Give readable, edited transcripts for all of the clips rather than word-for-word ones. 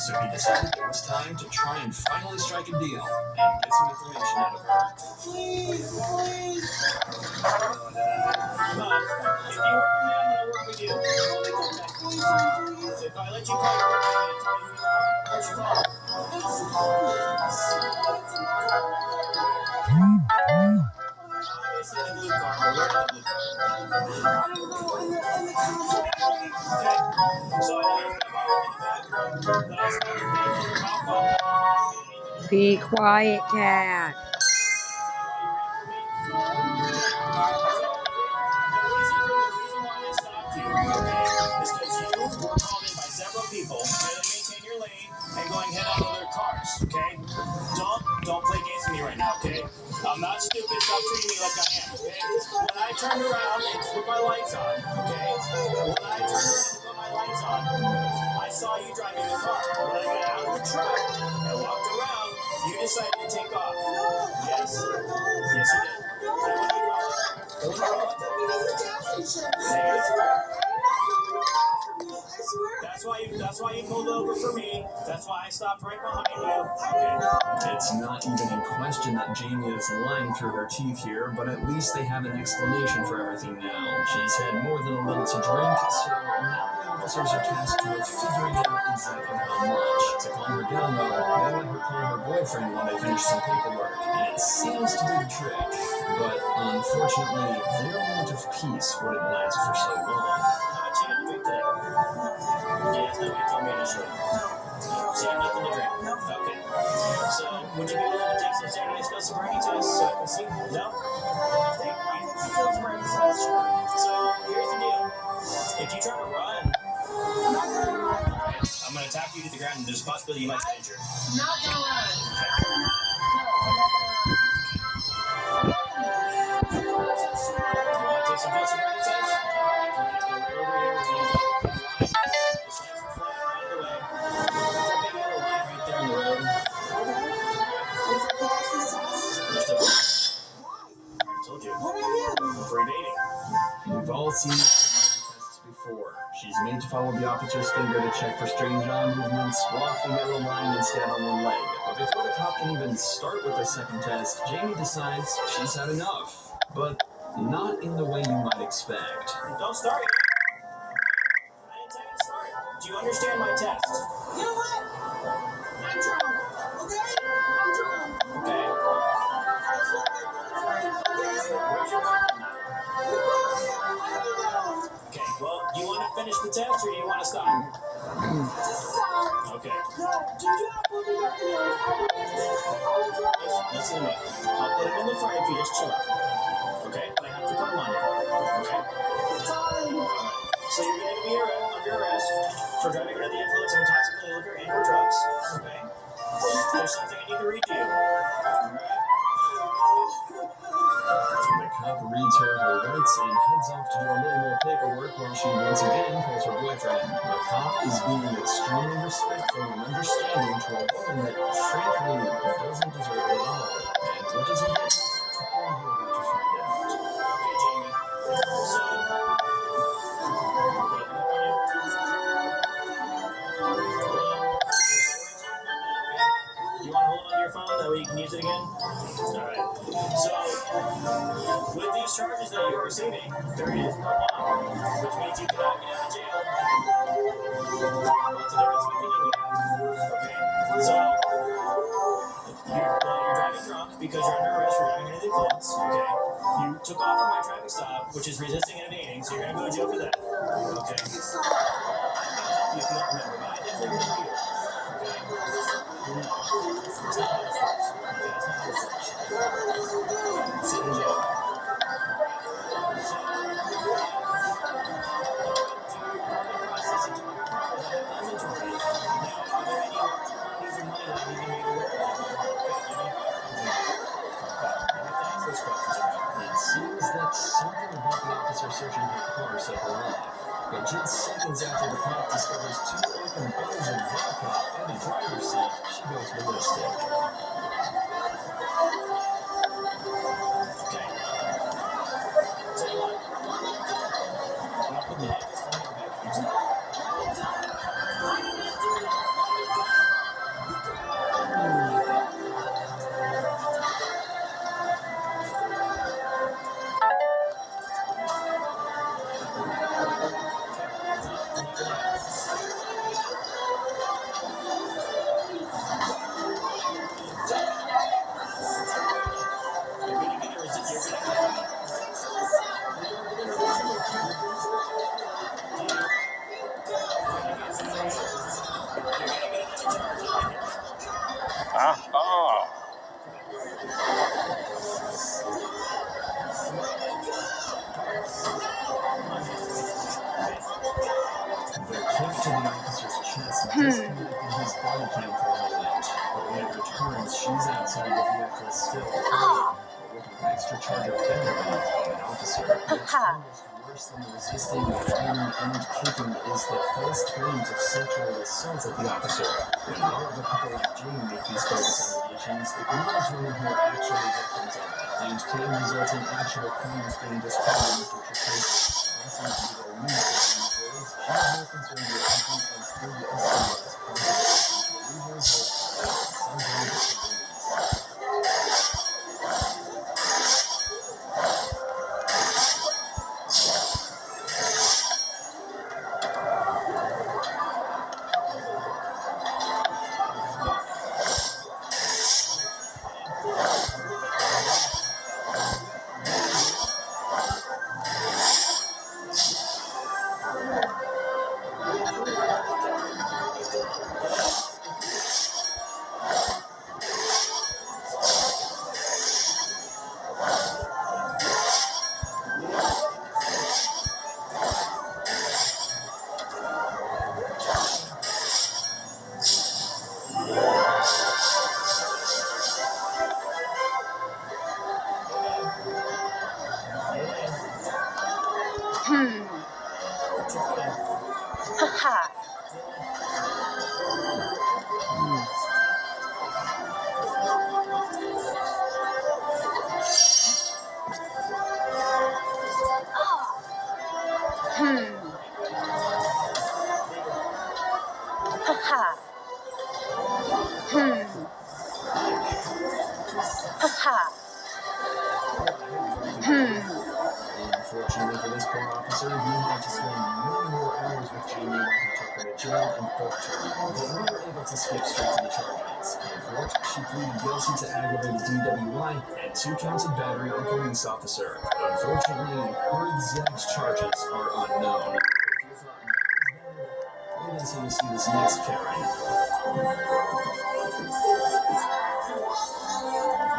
So he decided it was time to try and finally strike a deal and get some information out of her. Please, please. But if you work with me, I'm going to work with you. Let me contact please. If I let you call your work with me and tell me who you are, what's your phone? Obviously the blue car, but where did the blue car? I don't know, in the contract. Okay. So I know you're going to borrow in the bathroom, but I suppose you're paying for your mouth phone. Be quiet, cat. People failing to maintain your lane and going head on other cars, okay? Don't play games with me right now, okay? I'm not stupid, stop treating me like I am, okay? When I turned around and put my lights on, okay? When I turned around and put my lights on, I saw you driving the car. When I got out of the truck and walked around, you decided to take off. Yes. Yes, you did. That's why you pulled over for me. That's why I stopped right behind you. Okay. It's not even in question that Jamie is lying through her teeth here, but at least they have an explanation for everything now. She's had more than a little to drink, so now the officers are tasked with figuring out exactly how much. To calm her down, though, they let her call her boyfriend when they finish some paperwork, and it seems to do the trick. But unfortunately, their moment of peace wouldn't last for so long. How much you gonna drink today? Yes, no, you told me initially. So you have nothing to drink? No. Okay. So, would you be willing to take some Saturday skill sobriety tests so I can see? No? Thank you. So, here's the deal. If you try to run, I'm going to tap you to the ground and there's a possibility you might get injured. I'm not gonna run. You want to take some skill sobriety tests? Alright, we're going to go right over here. We're going to use the line. Just nice and flat right in the way. There's a big yellow line right there on the road. Just over there. I told you. What are you? For evading. We've all seen these tests before. She's made to follow the officer's finger to check for strange eye movements, walk the yellow line, and stand on one leg. But before the cop can even start with the second test, Jamie decides she's had enough. But not in the way you might expect. Don't start yet. I didn't tell you to start. Do you understand my test? You know what? I'm drunk. Okay? I'm drunk. Okay. I killed my boyfriend. Okay? Where's your phone now? You brought me up. I don't know. Okay, well, do you want to finish the test or do you want to stop? Just stop. Okay. No, do not put me up in there. Listen to me. I'll put him in the front if you just chill out. Okay? But I have to put him on you. Okay? Fine. So you're going to be under arrest for driving under the influence of intoxicating liquor and or drugs. Okay? There's something I need to read to you. Alright? The cop reads her rights and heads off to do a little more paperwork while she once again calls her boyfriend. The cop is being extremely respectful and understanding to a woman that frankly doesn't deserve it at all. And what does he get? You're about to find out. Okay, Jamie. So, you want to hold on to your phone? That way you can use it again? Alright. So, with these charges that you're receiving, there is no bond, which means you cannot get out of jail. What's the difference between you and okay? So, you're driving drunk because you're under arrest for driving under the influence, okay? You took off from my traffic stop, which is resisting and evading, so you're going to go to jail for that, okay? I'm going to help you if you don't remember, but I definitely remember you, okay? No. It's not my fault. Okay, it's not your fault. Sit in jail. It seems that something about the officer searching her car set her off. But just seconds after the cop discovers 2 open bottles of vodka in the driver's seat, she goes ballistic. Okay. Tell you what. I'll put the handcuffs on your back. The kick to the officer's chest disconnected his body cam for a moment, but when it returns, she's outside the vehicle still playing, but with an extra charge of battery on an officer. What's almost worse than the resisting, biting, and kicking is the false claims of sexual assault at the officer. When more of a couple like Jane make these bogus allegations, it ignores women who are actually victims of it, and can result in actual crimes being discredited in future cases. Pressing legal news is more concerned with acting as big a scandal as possible. Believers will sometimes disagree. Unfortunately for this poor officer, he had to spend many more hours with Jamie while he took her to jail and booked her. But we were able to skip straight to the charges. In court, she pleaded guilty to aggravated DWI and 2 counts of battery on a police officer. Unfortunately, her exact charges are unknown. If you thought that was bad, wait until you see this next Karen.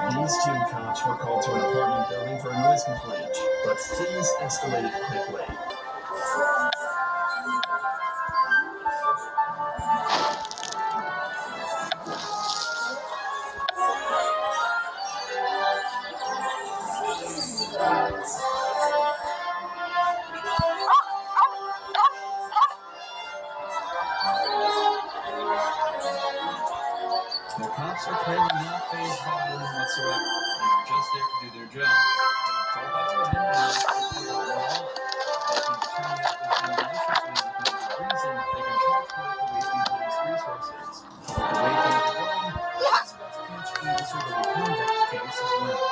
These 2 cops were called to an apartment building for a noise complaint, but things escalated quickly. The cops are clearly not fazed by the woman whatsoever, and are just there to do their job. Told by the women, they are strictly on the law. They can determine that with the maliciously with no good reason, they can charge her for wasting police resources. But with the way things are going, she's about to catch a disorderly conduct case as well.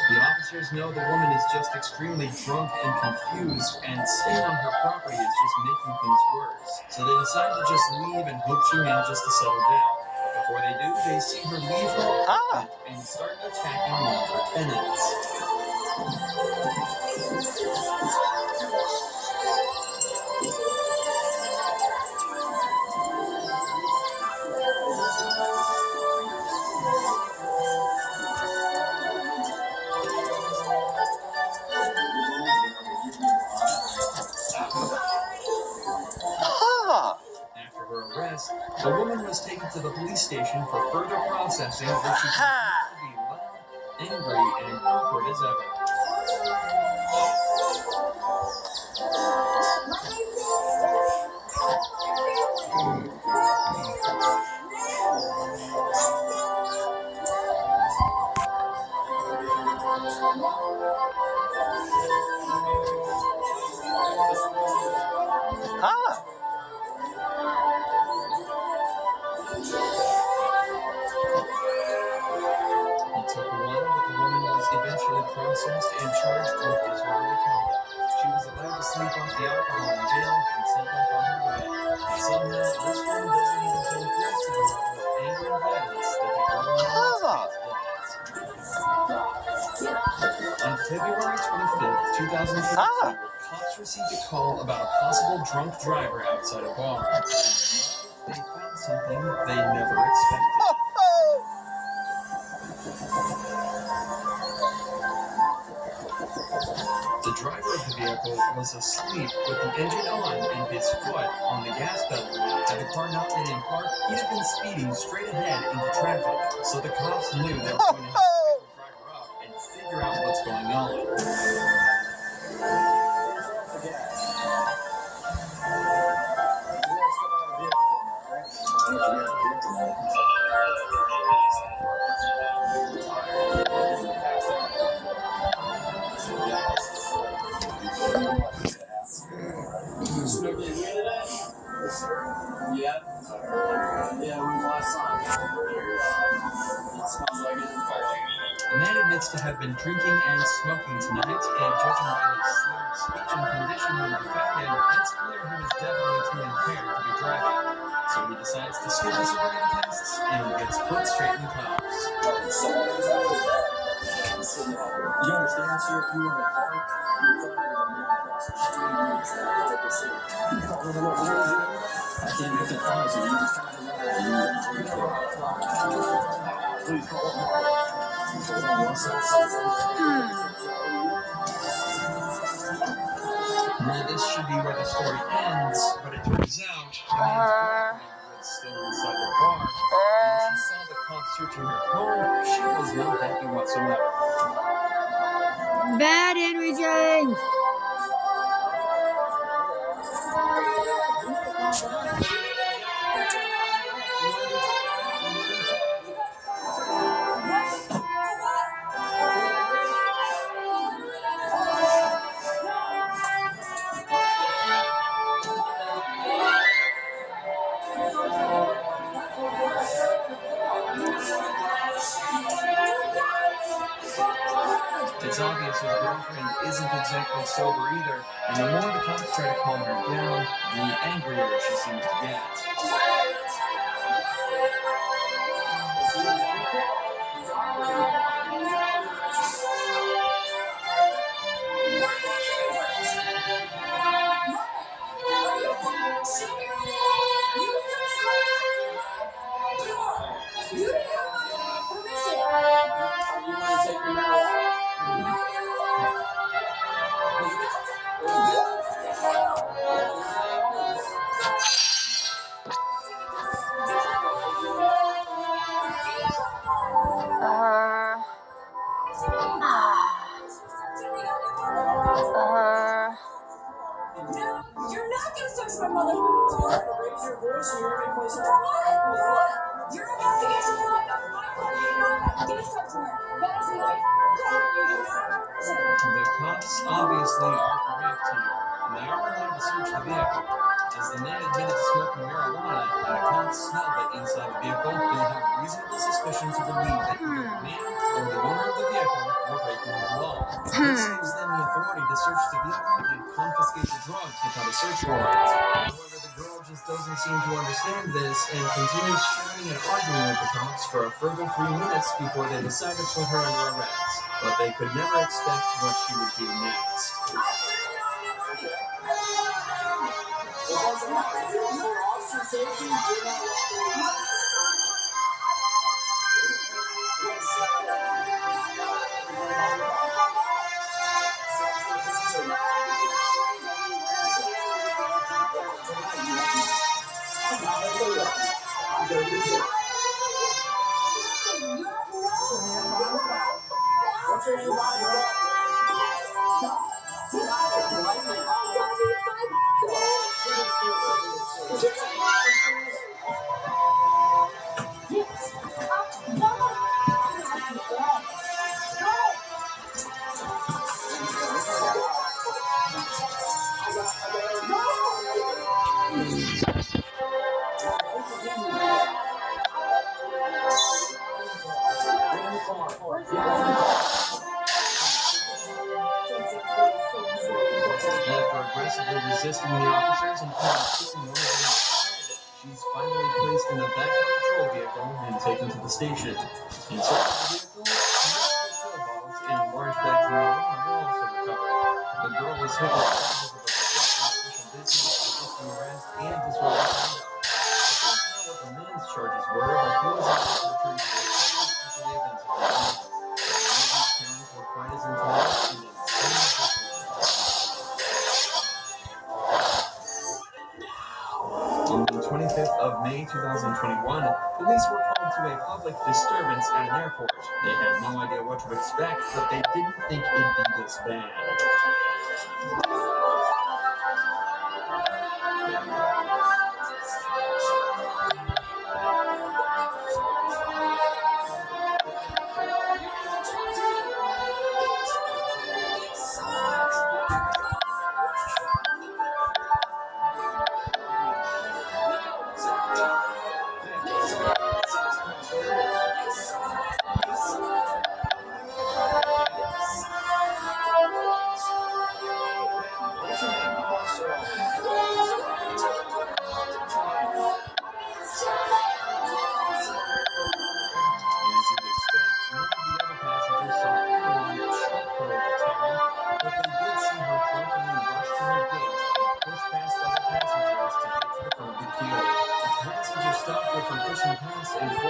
The officers know the woman is just extremely drunk and confused, and staying on her property is just making things worse. So they decide to just leave and hope she manages to settle down. But before they do, they see her leave her apartment and start attacking one of her tenants. After her arrest, The woman was taken to the police station for further processing, where she continued to be loud, angry, and awkward as ever. It took a while, but the woman was eventually processed and charged with disorderly conduct. She was allowed to sleep off the alcohol in jail and sent back on her way. Somehow, this woman doesn't even come close to the level of anger and violence that the girl in Alaska displays. On February 25th, 2013, cops received a call about a possible drunk driver outside a bar. They found something they never expected. The driver of the vehicle was asleep with the engine on and his foot on the gas pedal. Had the car not been in park, he'd have been speeding straight ahead into traffic. So the cops knew they were going to have to wake the driver up and figure out what's going on. Yeah. Yeah, when was the last time? It smells like it. The man admits to have been drinking and smoking tonight, and judging by his slurred speech and condition when we found him, it's clear he was definitely too impaired to be driving. So he decides to skip the sobriety tests and gets put straight in the cops. You understand, sir, if you were in the park, you probably would have across the street and you traffic the city. You probably would have I can't make the promise you just can't please call Now, this should be where the story ends, but it turns out the man's girlfriend was still inside the bar, and when she saw the cops searching her car, she was not happy whatsoever. Bad Henry James. It's obvious his girlfriend isn't exactly sober either, and the more the cops try to calm her down, the angrier she seems to get. You're not gonna search my mother. Raise your voice and you're gonna place her. For what? You're an investigation. I'm gonna search her. That is my property. You do not. The cops obviously are correct here, and they are allowed to search the vehicle. As the man admitted to smoking marijuana and the cops smelled it inside the vehicle, they have reasonable suspicion to believe that either the man or the owner of the vehicle were breaking the law. This gives them the authority to search the vehicle and confiscate the drugs without a search warrant. However, the girl just doesn't seem to understand this and continues shouting and arguing with the cops for a further 3 minutes before they decide to put her under arrest. But they could never expect what she would do next. What's your name? After aggressively resisting the officers and kicking one of them in the head, she's finally placed in the back of the patrol vehicle and taken to the station. Inside the vehicle, multiple pill bottles and large bags of marijuana were also recovered. The girl was hit with charges of obstructing official business, resisting arrest, and disorderly conduct. I don't know what the men's charges were, but he was able to return to the police after the events of that night. His parents were quite as intolerant and insanely On the 25th of May 2021, police were called to a public disturbance at an airport. They had no idea what to expect, but they didn't think it'd be this bad. Stopped her from pushing past a